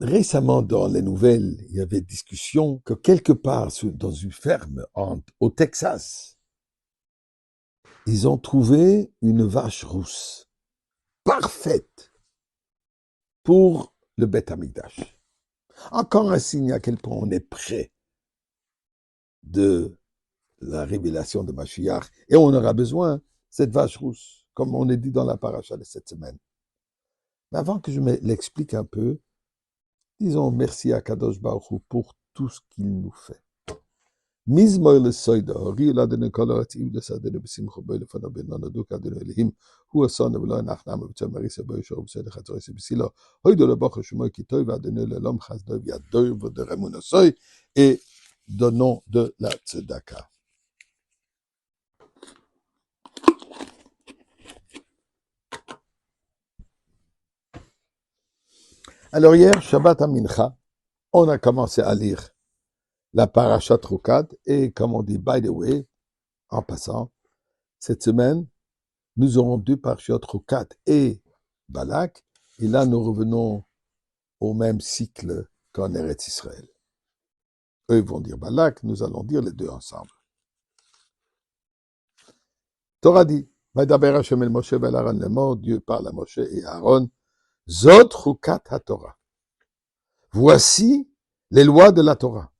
Récemment, dans les nouvelles, il y avait discussion que quelque part dans une ferme au Texas, ils ont trouvé une vache rousse parfaite pour le Beth Amikdash. Encore un signe à quel point on est près de la révélation de Mashiach et on aura besoin de cette vache rousse, comme on est dit dans la paracha de cette semaine. Mais avant que je l'explique un peu, disons merci à Kadosh Baruch Hu pour tout ce qu'il nous fait. מזמור לסוידו, הוריעו לאדוני כל הארץ עם לסעדנו בשמחו בו לפניו בנונדו כאדוני אלוהים, הוא עשנו ולא אנחנו מבצע מריסה בו ישור בסדר חצוריסה בסילו, הוידו לבוכר שמו כי טוב ואדוני לעולם חסדו וידו ודרמו נשוי, et donnons de la tzedaka. Alors hier, Shabbat Amincha, on a commencé à lire la parashat Rukad, et comme on dit, by the way, en passant, cette semaine, nous aurons deux parashat Rukad et Balak, et là nous revenons au même cycle qu'en Eretz Israël. Eux vont dire Balak, nous allons dire les deux ensemble. Torah dit, Vaidaber Hashem el Moshe vel Aaron lemor, Dieu parle à Moshe et à Aaron, Zot Rukat HaTorah. Voici les lois de la Torah.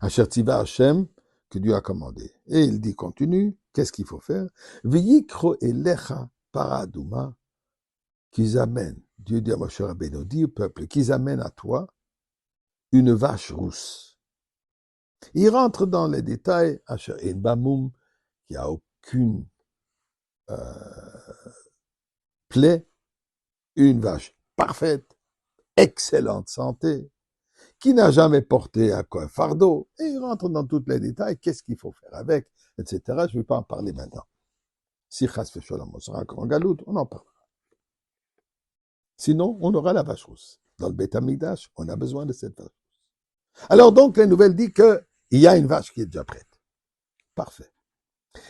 Asher tiva Hashem, que Dieu a commandé. Et il dit, continue, qu'est-ce qu'il faut faire? V'yikro elecha paraduma, qu'ils amènent, Dieu dit à Moshe Rabbeinu, dit au peuple, qu'ils amènent à toi une vache rousse. Il rentre dans les détails, Asher en bamoum, qui a aucune plaie, une vache parfaite, excellente santé, qui n'a jamais porté un fardeau, et il rentre dans tous les détails, qu'est-ce qu'il faut faire avec, etc. Je ne vais pas en parler maintenant. Si Chas Vesholom, on sera encore en galoute, on en parlera. Sinon, on aura la vache rousse. Dans le Beth Amikdash, on a besoin de cette vache rousse. Alors donc, la nouvelle dit qu'il y a une vache qui est déjà prête. Parfait.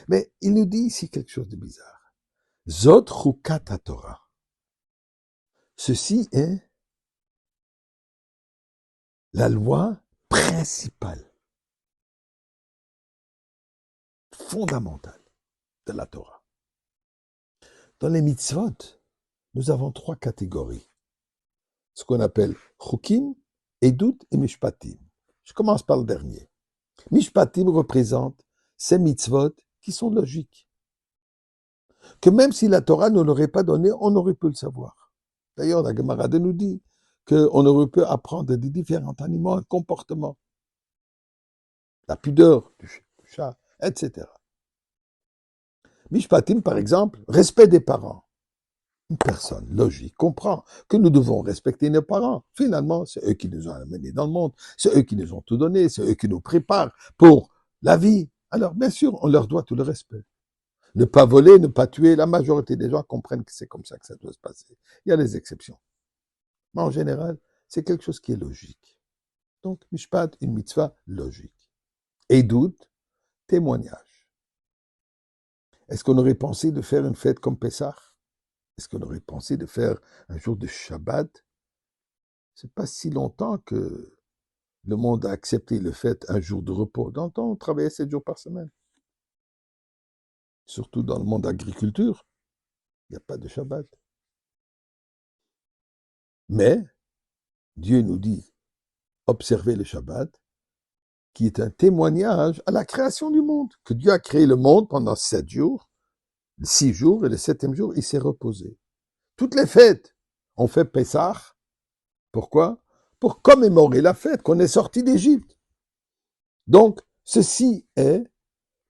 Mais il nous dit ici quelque chose de bizarre. Zot Chukat HaTorah. Ceci est la loi principale, fondamentale de la Torah. Dans les mitzvot, nous avons trois catégories. Ce qu'on appelle Chukim, Edut et Mishpatim. Je commence par le dernier. Mishpatim représente ces mitzvot qui sont logiques. Que même si la Torah ne l'aurait pas donné, on aurait pu le savoir. D'ailleurs, la Gemara nous dit qu'on aurait pu apprendre des différents animaux un comportement. La pudeur du chat, etc. Mishpatim, par exemple, respect des parents. Une personne logique comprend que nous devons respecter nos parents. Finalement, c'est eux qui nous ont amenés dans le monde, c'est eux qui nous ont tout donné, c'est eux qui nous préparent pour la vie. Alors, bien sûr, on leur doit tout le respect. Ne pas voler, ne pas tuer, la majorité des gens comprennent que c'est comme ça que ça doit se passer. Il y a des exceptions. Mais en général, c'est quelque chose qui est logique. Donc, Mishpat, une mitzvah logique. Edout, témoignage. Est-ce qu'on aurait pensé de faire une fête comme Pessah? Est-ce qu'on aurait pensé de faire un jour de Shabbat? C'est pas si longtemps que le monde a accepté le fait un jour de repos. Dans le temps, on travaillait 7 jours par semaine. Surtout dans le monde agriculture, il n'y a pas de Shabbat. Mais Dieu nous dit, observez le Shabbat, qui est un témoignage à la création du monde, que Dieu a créé le monde pendant 7 jours, 6 jours, et le 7e jour, il s'est reposé. Toutes les fêtes, on fait Pessah. Pourquoi? Pour commémorer la fête qu'on est sorti d'Égypte. Donc, ceci est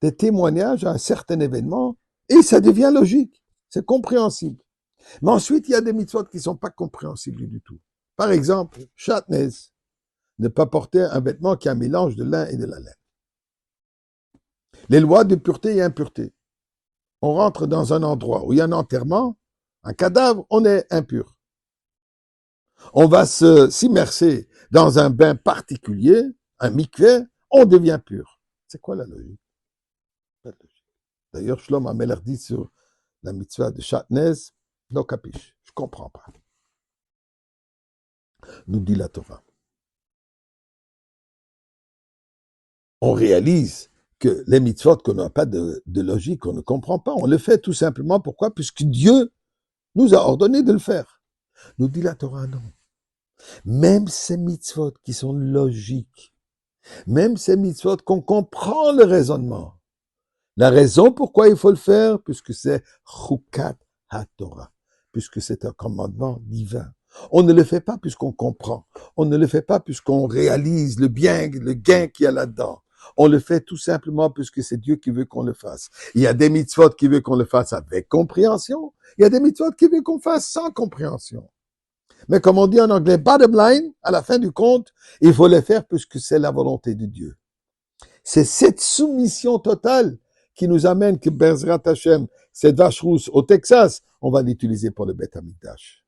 des témoignages à un certain événement, et ça devient logique, c'est compréhensible. Mais ensuite, il y a des mitzvot qui ne sont pas compréhensibles du tout. Par exemple, Shatnez, ne pas porter un vêtement qui a un mélange de lin et de la laine. Les lois de pureté et impureté. On rentre dans un endroit où il y a un enterrement, un cadavre, on est impur. On va s'immerser dans un bain particulier, un mikveh, on devient pur. C'est quoi la logique? D'ailleurs, Shlomo Ameler dit sur la mitzvah de Shatnez, no capiche, je ne comprends pas. nous dit la Torah. On réalise que les mitzvot qu'on n'a pas de logique, on ne comprend pas. On le fait tout simplement. Pourquoi? Puisque Dieu nous a ordonné de le faire. Nous dit la Torah, non. Même ces mitzvot qui sont logiques, même ces mitzvot qu'on comprend le raisonnement, la raison pourquoi il faut le faire, puisque c'est Chukat HaTorah, puisque c'est un commandement divin. On ne le fait pas puisqu'on comprend. On ne le fait pas puisqu'on réalise le bien, le gain qu'il y a là-dedans. On le fait tout simplement puisque c'est Dieu qui veut qu'on le fasse. Il y a des mitzvot qui veulent qu'on le fasse avec compréhension. Il y a des mitzvot qui veulent qu'on fasse sans compréhension. Mais comme on dit en anglais, bottom line, à la fin du compte, il faut les faire puisque c'est la volonté de Dieu. C'est cette soumission totale qui nous amène que Bezrat Hashem, cette vache rousse au Texas, on va l'utiliser pour le Beth Amikdash.